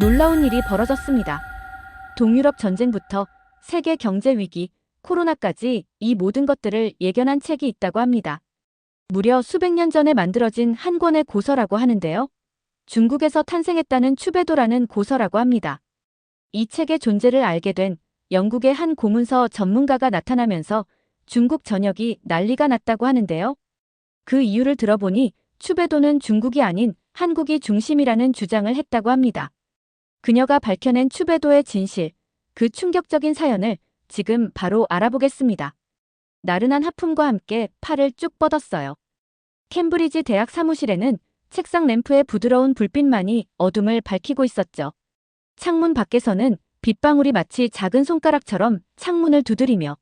놀라운 일이 벌어졌습니다. 동유럽 전쟁부터 세계 경제 위기, 코로나까지 이 모든 것들을 예견한 책이 있다고 합니다. 무려 수백 년 전에 만들어진 한 권의 고서라고 하는데요. 중국에서 탄생했다는 추배도라는 고서라고 합니다. 이 책의 존재를 알게 된 영국의 한 고문서 전문가가 나타나면서 중국 전역이 난리가 났다고 하는데요. 그 이유를 들어보니 추배도는 중국이 아닌 한국이 중심이라는 주장을 했다고 합니다. 그녀가 밝혀낸 추배도의 진실, 그 충격적인 사연을 지금 바로 알아보겠습니다. 나른한 하품과 함께 팔을 쭉 뻗었어요. 캠브리지 대학 사무실에는 책상 램프의 부드러운 불빛만이 어둠을 밝히고 있었죠. 창문 밖에서는 빗방울이 마치 작은 손가락처럼 창문을 두드리며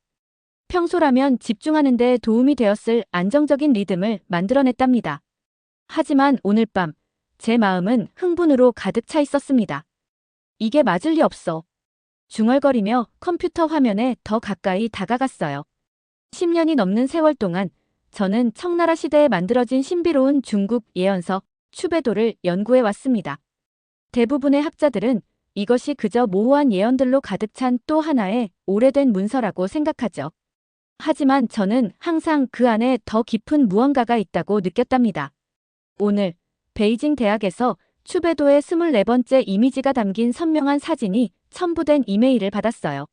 평소라면 집중하는 데 도움이 되었을 안정적인 리듬을 만들어냈답니다. 하지만 오늘 밤 제 마음은 흥분으로 가득 차 있었습니다. 이게 맞을 리 없어. 중얼거리며 컴퓨터 화면에 더 가까이 다가갔어요. 10년이 넘는 세월 동안 저는 청나라 시대에 만들어진 신비로운 중국 예언서 추배도를 연구해 왔습니다. 대부분의 학자들은 이것이 그저 모호한 예언들로 가득 찬 또 하나의 오래된 문서라고 생각하죠. 하지만 저는 항상 그 안에 더 깊은 무언가가 있다고 느꼈답니다. 오늘 베이징 대학에서 추배도의 24번째 이미지가 담긴 선명한 사진이 첨부된 이메일을 받았어요.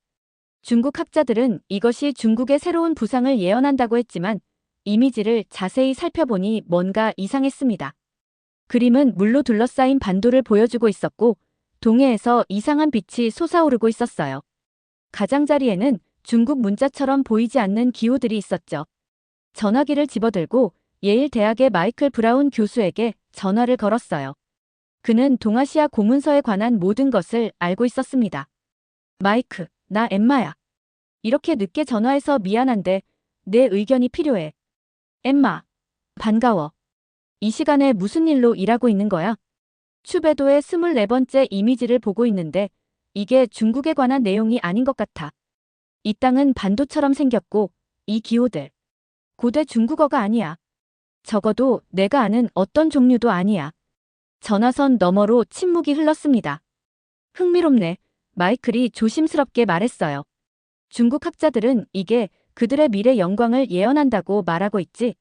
중국 학자들은 이것이 중국의 새로운 부상을 예언한다고 했지만 이미지를 자세히 살펴보니 뭔가 이상했습니다. 그림은 물로 둘러싸인 반도를 보여주고 있었고 동해에서 이상한 빛이 솟아오르고 있었어요. 가장자리에는 중국 문자처럼 보이지 않는 기호들이 있었죠. 전화기를 집어들고 예일 대학의 마이클 브라운 교수에게 전화를 걸었어요. 그는 동아시아 고문서에 관한 모든 것을 알고 있었습니다. 마이크, 나 엠마야. 이렇게 늦게 전화해서 미안한데 내 의견이 필요해. 엠마, 반가워. 이 시간에 무슨 일로 일하고 있는 거야? 추배도의 24번째 이미지를 보고 있는데 이게 중국에 관한 내용이 아닌 것 같아. 이 땅은 반도처럼 생겼고 이 기호들. 고대 중국어가 아니야. 적어도 내가 아는 어떤 종류도 아니야. 전화선 너머로 침묵이 흘렀습니다. 흥미롭네. 마이클이 조심스럽게 말했어요. 중국 학자들은 이게 그들의 미래 영광을 예언한다고 말하고 있지.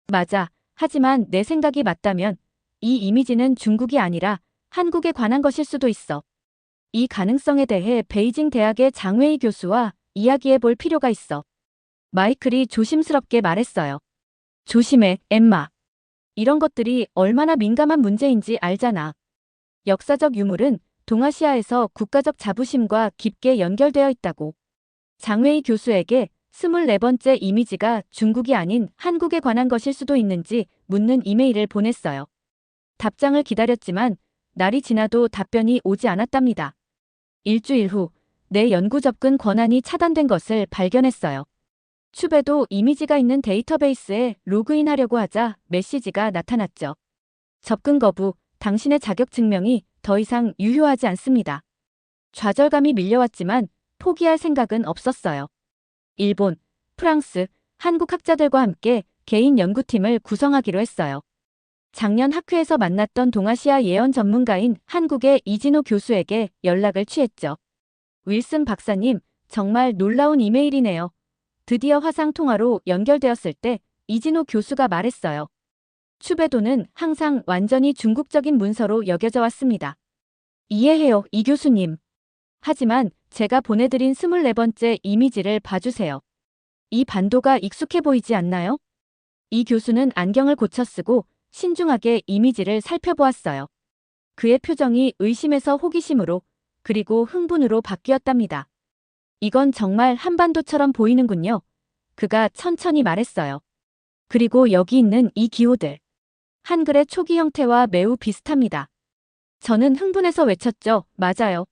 맞아. 하지만 내 생각이 맞다면 이 이미지는 중국이 아니라 한국에 관한 것일 수도 있어. 이 가능성에 대해 베이징 대학의 장웨이 교수와 이야기해 볼 필요가 있어. 마이클이 조심스럽게 말했어요. 조심해, 엠마. 이런 것들이 얼마나 민감한 문제인지 알잖아. 역사적 유물은 동아시아에서 국가적 자부심과 깊게 연결되어 있다고. 장웨이 교수에게 24번째 이미지가 중국이 아닌 한국에 관한 것일 수도 있는지 묻는 이메일을 보냈어요. 답장을 기다렸지만 날이 지나도 답변이 오지 않았답니다. 일주일 후 내 연구 접근 권한이 차단된 것을 발견했어요. 추배도 이미지가 있는 데이터베이스에 로그인하려고 하자 메시지가 나타났죠. 접근 거부, 당신의 자격 증명이 더 이상 유효하지 않습니다. 좌절감이 밀려왔지만 포기할 생각은 없었어요. 일본, 프랑스, 한국 학자들과 함께 개인 연구팀을 구성하기로 했어요. 작년 학회에서 만났던 동아시아 예언 전문가인 한국의 이진호 교수에게 연락을 취했죠. 윌슨 박사님, 정말 놀라운 이메일이네요. 드디어 화상 통화로 연결되었을 때 이진호 교수가 말했어요. 추배도는 항상 완전히 중국적인 문서로 여겨져 왔습니다. 이해해요, 이 교수님. 하지만 제가 보내드린 24번째 이미지를 봐주세요. 이 반도가 익숙해 보이지 않나요? 이 교수는 안경을 고쳐 쓰고 신중하게 이미지를 살펴보았어요. 그의 표정이 의심에서 호기심으로 그리고 흥분으로 바뀌었답니다. 이건 정말 한반도처럼 보이는군요. 그가 천천히 말했어요. 그리고 여기 있는 이 기호들. 한글의 초기 형태와 매우 비슷합니다. 저는 흥분해서 외쳤죠. 맞아요.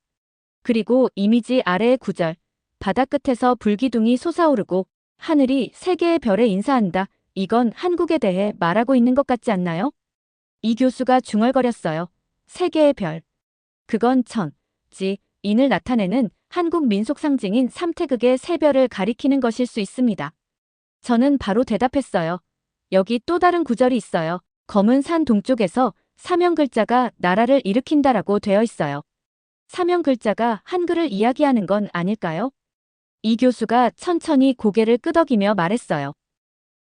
그리고 이미지 아래의 구절. 바다 끝에서 불기둥이 솟아오르고 하늘이 세 개의 별에 인사한다. 이건 한국에 대해 말하고 있는 것 같지 않나요? 이 교수가 중얼거렸어요. 세 개의 별. 그건 천, 지, 인을 나타내는 한국 민속 상징인 삼태극의 세 별을 가리키는 것일 수 있습니다. 저는 바로 대답했어요. 여기 또 다른 구절이 있어요. 검은 산 동쪽에서 사명 글자가 나라를 일으킨다라고 되어 있어요. 사면 글자가 한글을 이야기하는 건 아닐까요? 이 교수가 천천히 고개를 끄덕이며 말했어요.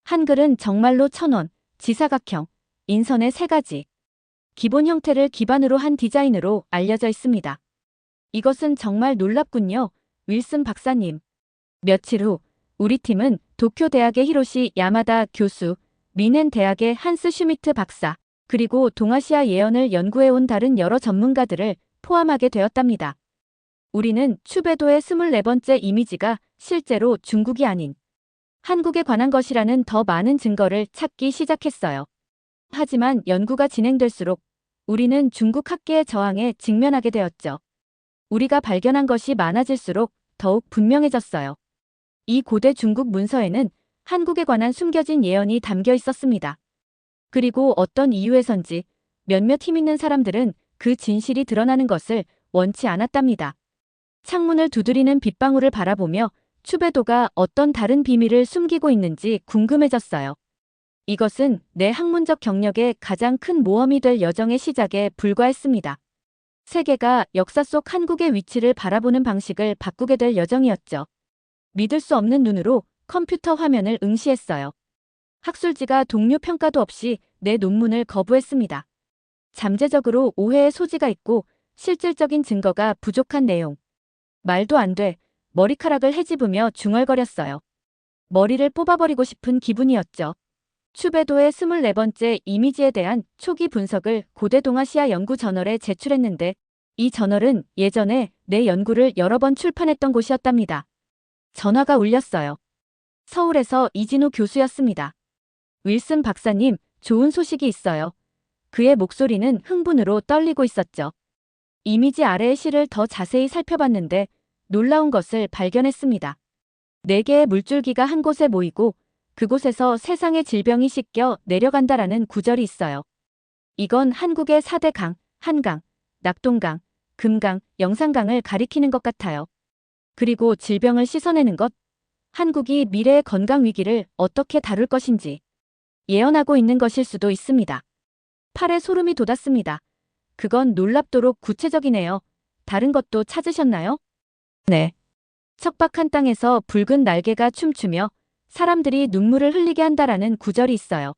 한글은 정말로 천원, 지사각형, 인선의 세 가지 기본 형태를 기반으로 한 디자인으로 알려져 있습니다. 이것은 정말 놀랍군요, 윌슨 박사님. 며칠 후 우리 팀은 도쿄 대학의 히로시 야마다 교수, 미넨 대학의 한스 슈미트 박사, 그리고 동아시아 예언을 연구해온 다른 여러 전문가들을 포함하게 되었답니다. 우리는 추배도의 24번째 이미지가 실제로 중국이 아닌 한국에 관한 것이라는 더 많은 증거를 찾기 시작했어요. 하지만 연구가 진행될수록 우리는 중국 학계의 저항에 직면하게 되었죠. 우리가 발견한 것이 많아질수록 더욱 분명해졌어요. 이 고대 중국 문서에는 한국에 관한 숨겨진 예언이 담겨 있었습니다. 그리고 어떤 이유에선지 몇몇 힘 있는 사람들은 그 진실이 드러나는 것을 원치 않았답니다. 창문을 두드리는 빗방울을 바라보며 추배도가 어떤 다른 비밀을 숨기고 있는지 궁금해졌어요. 이것은 내 학문적 경력의 가장 큰 모험이 될 여정의 시작에 불과했습니다. 세계가 역사 속 한국의 위치를 바라보는 방식을 바꾸게 될 여정이었죠. 믿을 수 없는 눈으로 컴퓨터 화면을 응시했어요. 학술지가 동료 평가도 없이 내 논문을 거부했습니다. 잠재적으로 오해의 소지가 있고 실질적인 증거가 부족한 내용. 말도 안 돼. 머리카락을 헤집으며 중얼거렸어요. 머리를 뽑아버리고 싶은 기분이었죠. 추배도의 24번째 이미지에 대한 초기 분석을 고대 동아시아 연구 저널에 제출했는데 이 저널은 예전에 내 연구를 여러 번 출판했던 곳이었답니다. 전화가 울렸어요. 서울에서 이진우 교수였습니다. 윌슨 박사님, 좋은 소식이 있어요. 그의 목소리는 흥분으로 떨리고 있었죠. 이미지 아래의 실을 더 자세히 살펴봤는데 놀라운 것을 발견했습니다. 4개의 물줄기가 한 곳에 모이고 그곳에서 세상의 질병이 씻겨 내려간다라는 구절이 있어요. 이건 한국의 4대 강, 한강, 낙동강, 금강, 영산강을 가리키는 것 같아요. 그리고 질병을 씻어내는 것, 한국이 미래의 건강 위기를 어떻게 다룰 것인지 예언하고 있는 것일 수도 있습니다. 팔에 소름이 돋았습니다. 그건 놀랍도록 구체적이네요. 다른 것도 찾으셨나요? 네. 척박한 땅에서 붉은 날개가 춤추며 사람들이 눈물을 흘리게 한다라는 구절이 있어요.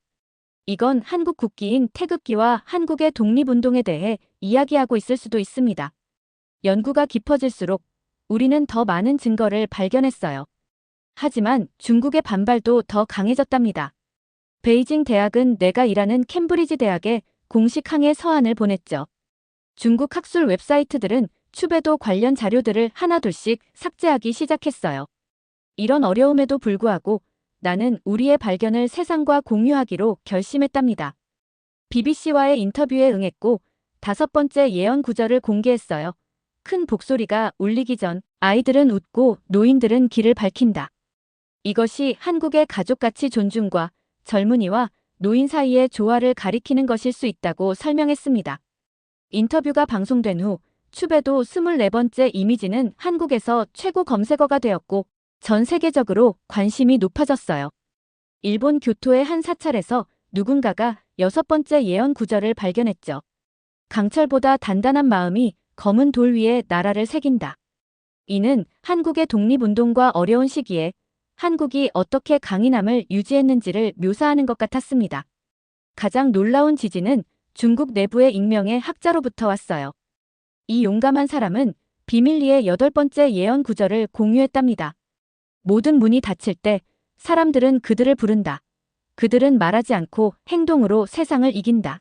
이건 한국 국기인 태극기와 한국의 독립운동에 대해 이야기하고 있을 수도 있습니다. 연구가 깊어질수록 우리는 더 많은 증거를 발견했어요. 하지만 중국의 반발도 더 강해졌답니다. 베이징 대학은 내가 일하는 캠브리지 대학에 공식 항해 서한을 보냈죠. 중국 학술 웹사이트들은 추배도 관련 자료들을 하나둘씩 삭제하기 시작했어요. 이런 어려움에도 불구하고 나는 우리의 발견을 세상과 공유하기로 결심했답니다. BBC와의 인터뷰에 응했고 5번째 예언 구절을 공개했어요. 큰 복소리가 울리기 전 아이들은 웃고 노인들은 길을 밝힌다. 이것이 한국의 가족가치 존중과 젊은이와 노인 사이의 조화를 가리키는 것일 수 있다고 설명했습니다. 인터뷰가 방송된 후 추배도 24번째 이미지는 한국에서 최고 검색어가 되었고 전 세계적으로 관심이 높아졌어요. 일본 교토의 한 사찰에서 누군가가 6번째 예언 구절을 발견했죠. 강철보다 단단한 마음이 검은 돌 위에 나라를 새긴다. 이는 한국의 독립운동과 어려운 시기에 한국이 어떻게 강인함을 유지했는지를 묘사하는 것 같았습니다. 가장 놀라운 지지는 중국 내부의 익명의 학자로부터 왔어요. 이 용감한 사람은 비밀리에 8번째 예언 구절을 공유했답니다. 모든 문이 닫힐 때 사람들은 그들을 부른다. 그들은 말하지 않고 행동으로 세상을 이긴다.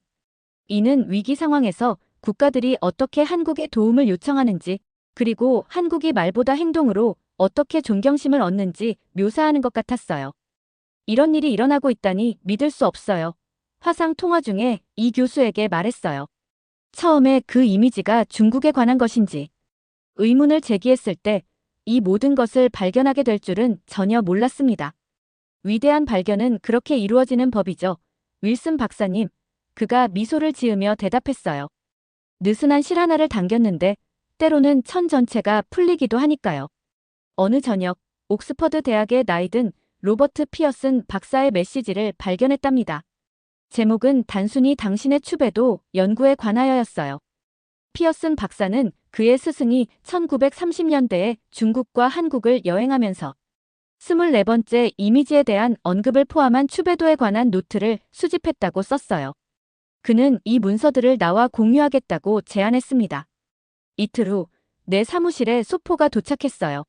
이는 위기 상황에서 국가들이 어떻게 한국에 도움을 요청하는지 그리고 한국이 말보다 행동으로 어떻게 존경심을 얻는지 묘사하는 것 같았어요. 이런 일이 일어나고 있다니 믿을 수 없어요. 화상 통화 중에 이 교수에게 말했어요. 처음에 그 이미지가 중국에 관한 것인지 의문을 제기했을 때 이 모든 것을 발견하게 될 줄은 전혀 몰랐습니다. 위대한 발견은 그렇게 이루어지는 법이죠. 윌슨 박사님, 그가 미소를 지으며 대답했어요. 느슨한 실 하나를 당겼는데 때로는 천 전체가 풀리기도 하니까요. 어느 저녁 옥스퍼드 대학의 나이든 로버트 피어슨 박사의 메시지를 발견했답니다. 제목은 단순히 당신의 추배도 연구에 관하여였어요. 피어슨 박사는 그의 스승이 1930년대에 중국과 한국을 여행하면서 24번째 이미지에 대한 언급을 포함한 추배도에 관한 노트를 수집했다고 썼어요. 그는 이 문서들을 나와 공유하겠다고 제안했습니다. 이틀 후 내 사무실에 소포가 도착했어요.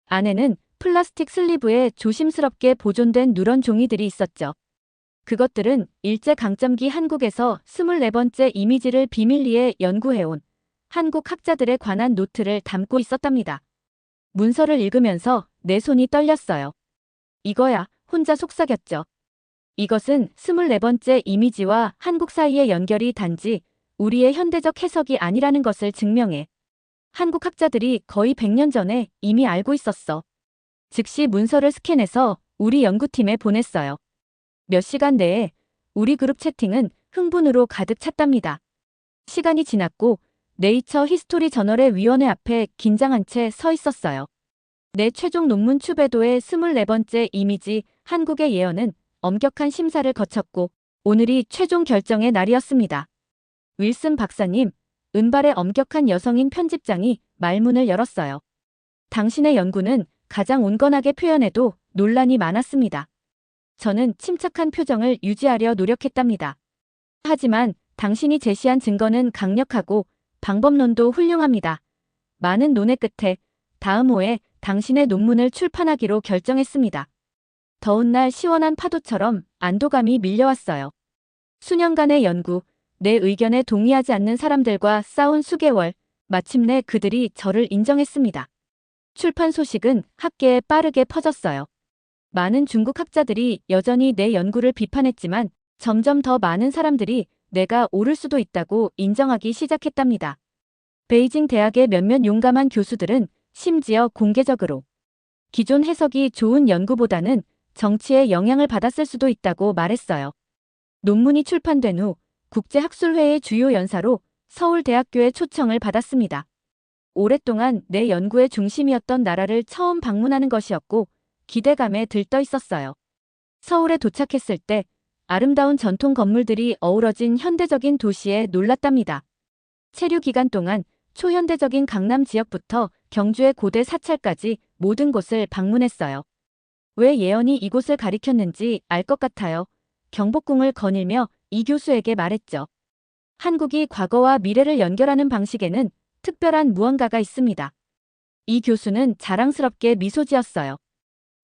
안에는 플라스틱 슬리브에 조심스럽게 보존된 누런 종이들이 있었죠. 그것들은 일제강점기 한국에서 24번째 이미지를 비밀리에 연구해온 한국 학자들에 관한 노트를 담고 있었답니다. 문서를 읽으면서 내 손이 떨렸어요. 이거야, 혼자 속삭였죠. 이것은 24번째 이미지와 한국 사이의 연결이 단지 우리의 현대적 해석이 아니라는 것을 증명해. 한국 학자들이 거의 100년 전에 이미 알고 있었어. 즉시 문서를 스캔해서 우리 연구팀에 보냈어요. 몇 시간 내에 우리 그룹 채팅은 흥분으로 가득 찼답니다. 시간이 지났고 네이처 히스토리 저널의 위원회 앞에 긴장한 채 서 있었어요. 내 최종 논문 추배도의 24번째 이미지 한국의 예언은 엄격한 심사를 거쳤고 오늘이 최종 결정의 날이었습니다. 윌슨 박사님, 은발의 엄격한 여성인 편집장이 말문을 열었어요. 당신의 연구는 가장 온건하게 표현해도 논란이 많았습니다. 저는 침착한 표정을 유지하려 노력했답니다. 하지만 당신이 제시한 증거는 강력하고 방법론도 훌륭합니다. 많은 논의 끝에 다음 호에 당신의 논문을 출판하기로 결정했습니다. 더운 날 시원한 파도처럼 안도감이 밀려왔어요. 수년간의 연구, 내 의견에 동의하지 않는 사람들과 싸운 수개월, 마침내 그들이 저를 인정했습니다. 출판 소식은 학계에 빠르게 퍼졌어요. 많은 중국 학자들이 여전히 내 연구를 비판했지만 점점 더 많은 사람들이 내가 옳을 수도 있다고 인정하기 시작했답니다. 베이징 대학의 몇몇 용감한 교수들은 심지어 공개적으로 기존 해석이 좋은 연구보다는 정치에 영향을 받았을 수도 있다고 말했어요. 논문이 출판된 후 국제학술회의 주요 연사로 서울대학교의 초청을 받았습니다. 오랫동안 내 연구의 중심이었던 나라를 처음 방문하는 것이었고 기대감에 들떠 있었어요. 서울에 도착했을 때 아름다운 전통 건물들이 어우러진 현대적인 도시에 놀랐답니다. 체류 기간 동안 초현대적인 강남 지역부터 경주의 고대 사찰까지 모든 곳을 방문했어요. 왜 예언이 이곳을 가리켰는지 알 것 같아요. 경복궁을 거닐며 이 교수에게 말했죠. 한국이 과거와 미래를 연결하는 방식에는 특별한 무언가가 있습니다. 이 교수는 자랑스럽게 미소 지었어요.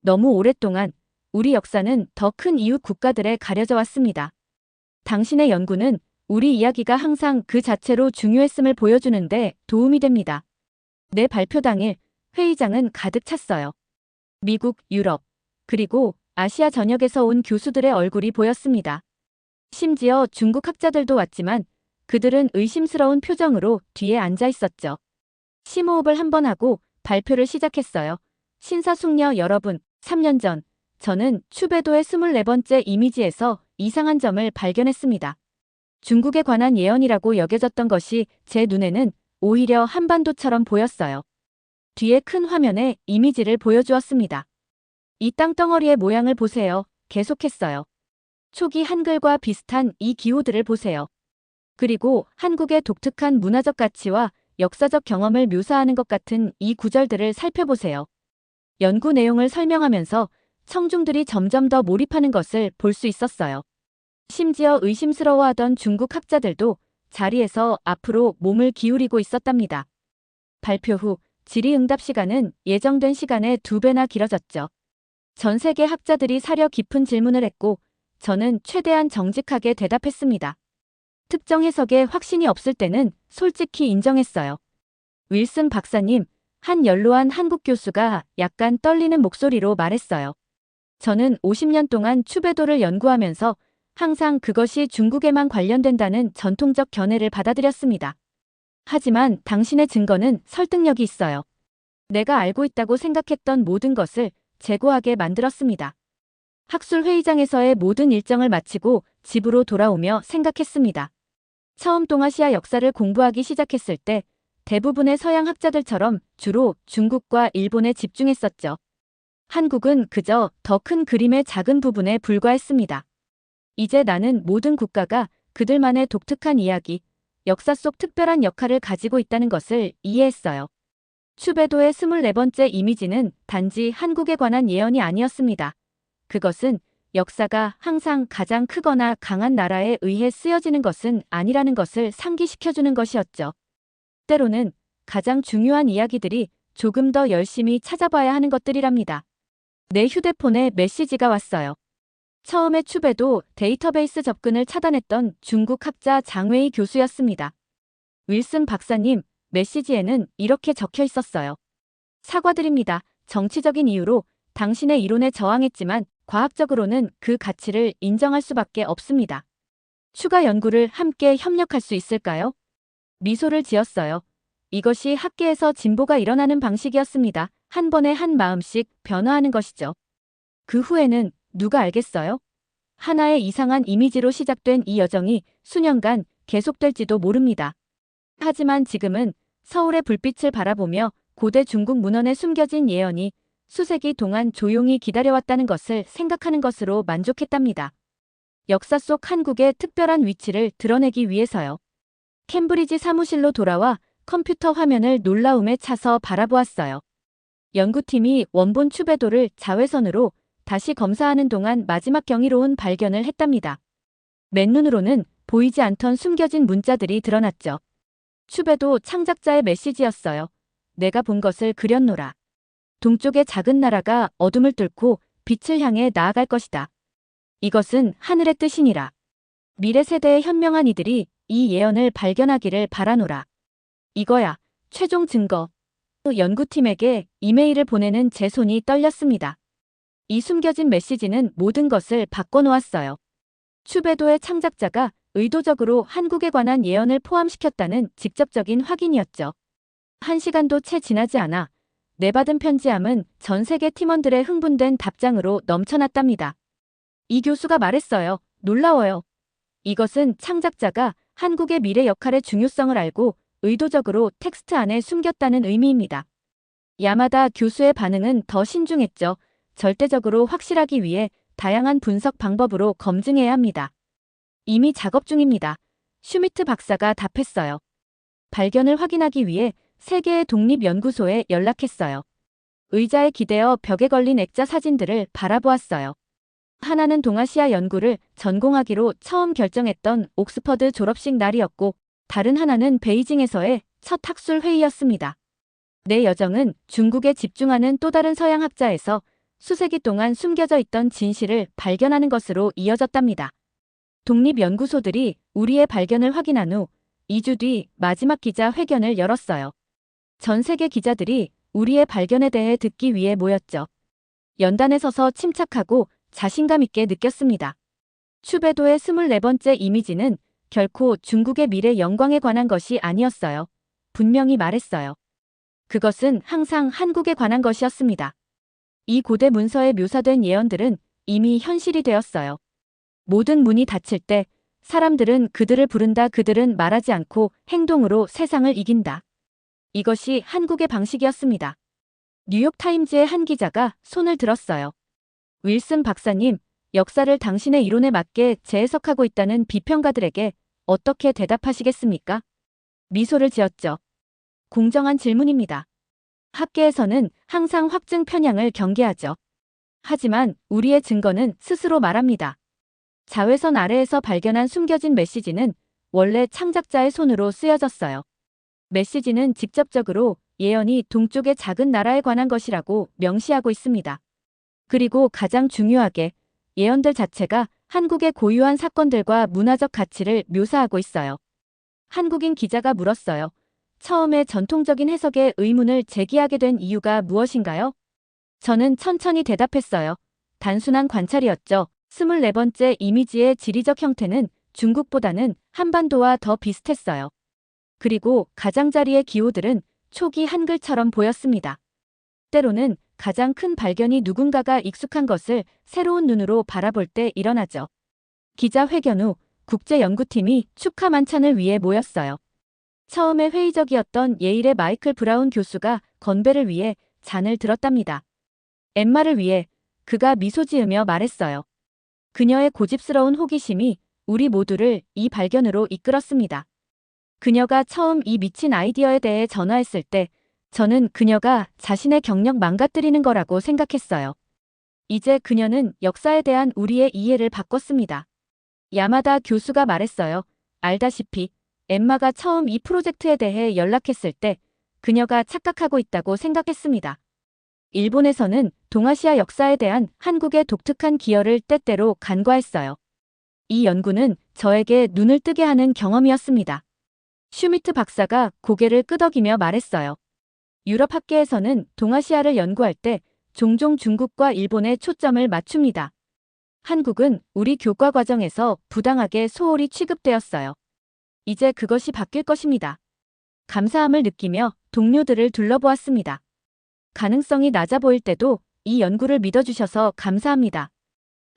너무 오랫동안 우리 역사는 더 큰 이웃 국가들에 가려져 왔습니다. 당신의 연구는 우리 이야기가 항상 그 자체로 중요했음을 보여주는데 도움이 됩니다. 내 발표 당일 회의장은 가득 찼어요. 미국, 유럽, 그리고 아시아 전역에서 온 교수들의 얼굴이 보였습니다. 심지어 중국 학자들도 왔지만 그들은 의심스러운 표정으로 뒤에 앉아 있었죠. 심호흡을 한번 하고 발표를 시작했어요. 신사숙녀 여러분, 3년 전 저는 추배도의 24번째 이미지에서 이상한 점을 발견했습니다. 중국에 관한 예언이라고 여겨졌던 것이 제 눈에는 오히려 한반도처럼 보였어요. 뒤에 큰 화면에 이미지를 보여주었습니다. 이 땅덩어리의 모양을 보세요. 계속했어요. 초기 한글과 비슷한 이 기호들을 보세요. 그리고 한국의 독특한 문화적 가치와 역사적 경험을 묘사하는 것 같은 이 구절들을 살펴보세요. 연구 내용을 설명하면서 청중들이 점점 더 몰입하는 것을 볼 수 있었어요. 심지어 의심스러워하던 중국 학자들도 자리에서 앞으로 몸을 기울이고 있었답니다. 발표 후 질의응답 시간은 예정된 시간의 2배나 길어졌죠. 전 세계 학자들이 사려 깊은 질문을 했고 저는 최대한 정직하게 대답했습니다. 특정 해석에 확신이 없을 때는 솔직히 인정했어요. 윌슨 박사님, 한 연로한 한국 교수가 약간 떨리는 목소리로 말했어요. 저는 50년 동안 추배도를 연구하면서 항상 그것이 중국에만 관련된다는 전통적 견해를 받아들였습니다. 하지만 당신의 증거는 설득력이 있어요. 내가 알고 있다고 생각했던 모든 것을 재고하게 만들었습니다. 학술 회의장에서의 모든 일정을 마치고 집으로 돌아오며 생각했습니다. 처음 동아시아 역사를 공부하기 시작했을 때 대부분의 서양 학자들처럼 주로 중국과 일본에 집중했었죠. 한국은 그저 더 큰 그림의 작은 부분에 불과했습니다. 이제 나는 모든 국가가 그들만의 독특한 이야기, 역사 속 특별한 역할을 가지고 있다는 것을 이해했어요. 추배도의 24번째 이미지는 단지 한국에 관한 예언이 아니었습니다. 그것은 역사가 항상 가장 크거나 강한 나라에 의해 쓰여지는 것은 아니라는 것을 상기시켜주는 것이었죠. 때로는 가장 중요한 이야기들이 조금 더 열심히 찾아봐야 하는 것들이랍니다. 내 휴대폰에 메시지가 왔어요. 처음에 추배도 데이터베이스 접근을 차단했던 중국 학자 장웨이 교수였습니다. 윌슨 박사님, 메시지에는 이렇게 적혀 있었어요. 사과드립니다. 정치적인 이유로 당신의 이론에 저항했지만 과학적으로는 그 가치를 인정할 수밖에 없습니다. 추가 연구를 함께 협력할 수 있을까요? 미소를 지었어요. 이것이 학계에서 진보가 일어나는 방식이었습니다. 한 번에 한 마음씩 변화하는 것이죠. 그 후에는 누가 알겠어요? 하나의 이상한 이미지로 시작된 이 여정이 수년간 계속될지도 모릅니다. 하지만 지금은 서울의 불빛을 바라보며 고대 중국 문헌에 숨겨진 예언이 수세기 동안 조용히 기다려왔다는 것을 생각하는 것으로 만족했답니다. 역사 속 한국의 특별한 위치를 드러내기 위해서요. 캠브리지 사무실로 돌아와 컴퓨터 화면을 놀라움에 차서 바라보았어요. 연구팀이 원본 추배도를 자외선으로 다시 검사하는 동안 마지막 경이로운 발견을 했답니다. 맨눈으로는 보이지 않던 숨겨진 문자들이 드러났죠. 추배도 창작자의 메시지였어요. 내가 본 것을 그렸노라. 동쪽의 작은 나라가 어둠을 뚫고 빛을 향해 나아갈 것이다. 이것은 하늘의 뜻이니라. 미래 세대의 현명한 이들이 이 예언을 발견하기를 바라노라. 이거야, 최종 증거. 연구팀에게 이메일을 보내는 제 손이 떨렸습니다. 이 숨겨진 메시지는 모든 것을 바꿔놓았어요. 추배도의 창작자가 의도적으로 한국에 관한 예언을 포함시켰다는 직접적인 확인이었죠. 1시간도 채 지나지 않아 내받은 편지함은 전 세계 팀원들의 흥분된 답장으로 넘쳐났답니다. 이 교수가 말했어요. 놀라워요. 이것은 창작자가 한국의 미래 역할의 중요성을 알고 의도적으로 텍스트 안에 숨겼다는 의미입니다. 야마다 교수의 반응은 더 신중했죠. 절대적으로 확실하기 위해 다양한 분석 방법으로 검증해야 합니다. 이미 작업 중입니다. 슈미트 박사가 답했어요. 발견을 확인하기 위해 세계의 독립연구소에 연락했어요. 의자에 기대어 벽에 걸린 액자 사진들을 바라보았어요. 하나는 동아시아 연구를 전공하기로 처음 결정했던 옥스퍼드 졸업식 날이었고 다른 하나는 베이징에서의 첫 학술 회의였습니다. 내 여정은 중국에 집중하는 또 다른 서양 학자에서 수세기 동안 숨겨져 있던 진실을 발견하는 것으로 이어졌답니다. 독립연구소들이 우리의 발견을 확인한 후 2주 뒤 마지막 기자 회견을 열었어요. 전 세계 기자들이 우리의 발견에 대해 듣기 위해 모였죠. 연단에 서서 침착하고 자신감 있게 느꼈습니다. 추배도의 24번째 이미지는 결코 중국의 미래 영광에 관한 것이 아니었어요. 분명히 말했어요. 그것은 항상 한국에 관한 것이었습니다. 이 고대 문서에 묘사된 예언들은 이미 현실이 되었어요. 모든 문이 닫힐 때 사람들은 그들을 부른다. 그들은 말하지 않고 행동으로 세상을 이긴다. 이것이 한국의 방식이었습니다. 뉴욕타임즈의 한 기자가 손을 들었어요. 윌슨 박사님, 역사를 당신의 이론에 맞게 재해석하고 있다는 비평가들에게 어떻게 대답하시겠습니까? 미소를 지었죠. 공정한 질문입니다. 학계에서는 항상 확증 편향을 경계하죠. 하지만 우리의 증거는 스스로 말합니다. 자외선 아래에서 발견한 숨겨진 메시지는 원래 창작자의 손으로 쓰여졌어요. 메시지는 직접적으로 예언이 동쪽의 작은 나라에 관한 것이라고 명시하고 있습니다. 그리고 가장 중요하게 예언들 자체가 한국의 고유한 사건들과 문화적 가치를 묘사하고 있어요. 한국인 기자가 물었어요. 처음에 전통적인 해석에 의문을 제기하게 된 이유가 무엇인가요? 저는 천천히 대답했어요. 단순한 관찰이었죠. 24번째 이미지의 지리적 형태는 중국보다는 한반도와 더 비슷했어요. 그리고 가장자리의 기호들은 초기 한글처럼 보였습니다. 때로는 가장 큰 발견이 누군가가 익숙한 것을 새로운 눈으로 바라볼 때 일어나죠. 기자회견 후 국제연구팀이 축하 만찬을 위해 모였어요. 처음에 회의적이었던 예일의 마이클 브라운 교수가 건배를 위해 잔을 들었답니다. 엠마를 위해 그가 미소 지으며 말했어요. 그녀의 고집스러운 호기심이 우리 모두를 이 발견으로 이끌었습니다. 그녀가 처음 이 미친 아이디어에 대해 전화했을 때 저는 그녀가 자신의 경력 망가뜨리는 거라고 생각했어요. 이제 그녀는 역사에 대한 우리의 이해를 바꿨습니다. 야마다 교수가 말했어요. 알다시피 엠마가 처음 이 프로젝트에 대해 연락했을 때 그녀가 착각하고 있다고 생각했습니다. 일본에서는 동아시아 역사에 대한 한국의 독특한 기여를 때때로 간과했어요. 이 연구는 저에게 눈을 뜨게 하는 경험이었습니다. 슈미트 박사가 고개를 끄덕이며 말했어요. 유럽 학계에서는 동아시아를 연구할 때 종종 중국과 일본에 초점을 맞춥니다. 한국은 우리 교과 과정에서 부당하게 소홀히 취급되었어요. 이제 그것이 바뀔 것입니다. 감사함을 느끼며 동료들을 둘러보았습니다. 가능성이 낮아 보일 때도 이 연구를 믿어주셔서 감사합니다.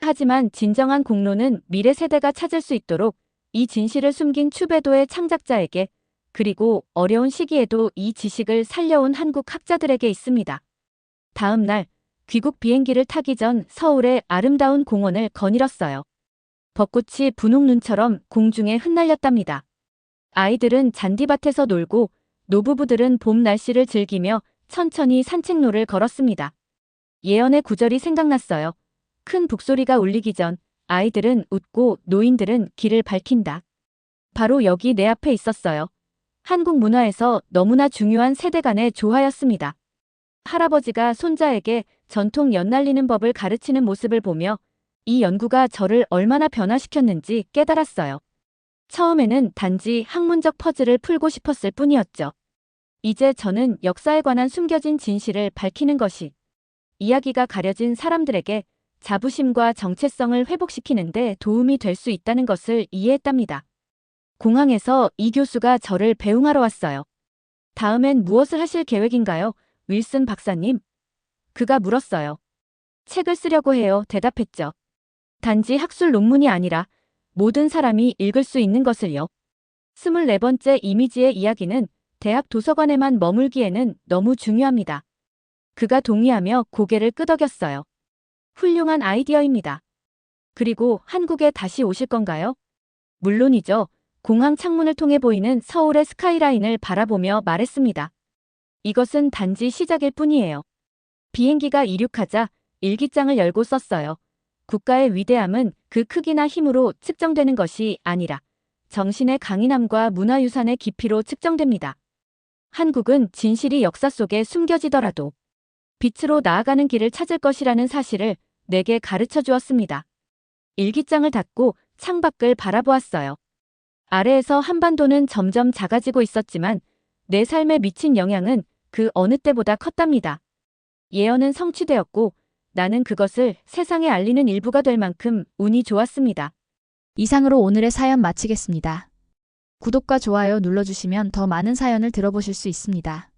하지만 진정한 공로는 미래 세대가 찾을 수 있도록 이 진실을 숨긴 추배도의 창작자에게 그리고 어려운 시기에도 이 지식을 살려온 한국 학자들에게 있습니다. 다음 날 귀국 비행기를 타기 전 서울의 아름다운 공원을 거닐었어요. 벚꽃이 분홍 눈처럼 공중에 흩날렸답니다. 아이들은 잔디밭에서 놀고 노부부들은 봄 날씨를 즐기며 천천히 산책로를 걸었습니다. 예언의 구절이 생각났어요. 큰 북소리가 울리기 전 아이들은 웃고 노인들은 길을 밝힌다. 바로 여기 내 앞에 있었어요. 한국 문화에서 너무나 중요한 세대 간의 조화였습니다. 할아버지가 손자에게 전통 연날리는 법을 가르치는 모습을 보며 이 연구가 저를 얼마나 변화시켰는지 깨달았어요. 처음에는 단지 학문적 퍼즐을 풀고 싶었을 뿐이었죠. 이제 저는 역사에 관한 숨겨진 진실을 밝히는 것이 이야기가 가려진 사람들에게 자부심과 정체성을 회복시키는 데 도움이 될 수 있다는 것을 이해했답니다. 공항에서 이 교수가 저를 배웅하러 왔어요. 다음엔 무엇을 하실 계획인가요, 윌슨 박사님? 그가 물었어요. 책을 쓰려고 해요, 대답했죠. 단지 학술 논문이 아니라 모든 사람이 읽을 수 있는 것을요. 24번째 이미지의 이야기는 대학 도서관에만 머물기에는 너무 중요합니다. 그가 동의하며 고개를 끄덕였어요. 훌륭한 아이디어입니다. 그리고 한국에 다시 오실 건가요? 물론이죠. 공항 창문을 통해 보이는 서울의 스카이라인을 바라보며 말했습니다. 이것은 단지 시작일 뿐이에요. 비행기가 이륙하자 일기장을 열고 썼어요. 국가의 위대함은 그 크기나 힘으로 측정되는 것이 아니라 정신의 강인함과 문화유산의 깊이로 측정됩니다. 한국은 진실이 역사 속에 숨겨지더라도 빛으로 나아가는 길을 찾을 것이라는 사실을 내게 가르쳐 주었습니다. 일기장을 닫고 창밖을 바라보았어요. 아래에서 한반도는 점점 작아지고 있었지만 내 삶에 미친 영향은 그 어느 때보다 컸답니다. 예언은 성취되었고 나는 그것을 세상에 알리는 일부가 될 만큼 운이 좋았습니다. 이상으로 오늘의 사연 마치겠습니다. 구독과 좋아요 눌러주시면 더 많은 사연을 들어보실 수 있습니다.